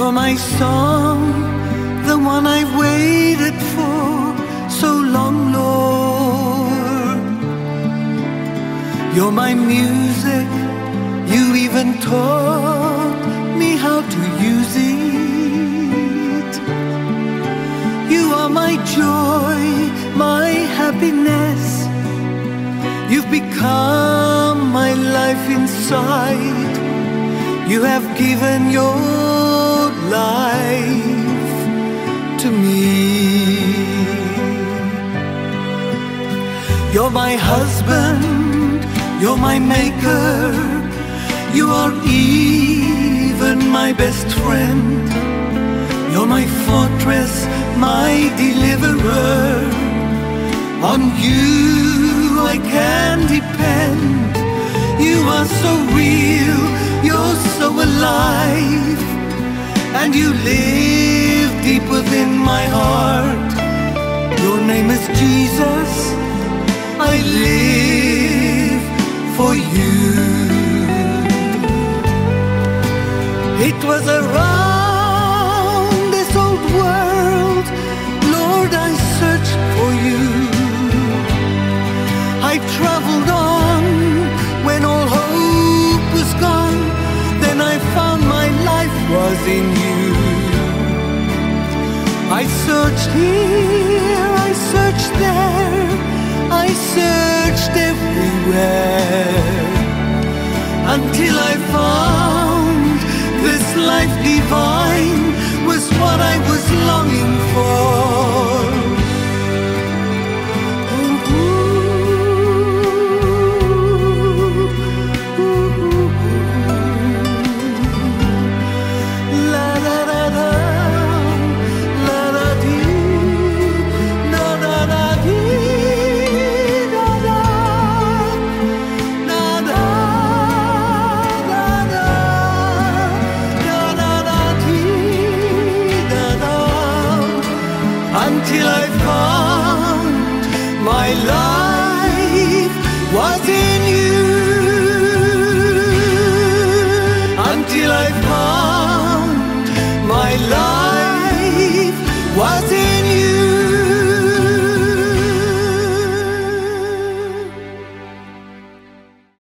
You're my song, the one I've waited for so long, Lord. You're my music, you even taught me how to use it. You are my joy, my happiness. You've become my life inside. You have given your life to me. You're my husband, you're my maker. You are even my best friend. You're my fortress, my deliverer. On you I can depend. You are so real, you're so alive, and you live deep within my heart. Your name is Jesus, I live for you. It was around this old world, Lord, I searched for you. I traveled on when all hope was gone. Then I found my life was in you. I searched here, I searched there, I searched everywhere, until I found this life divine was what I was longing for. Until I found my love.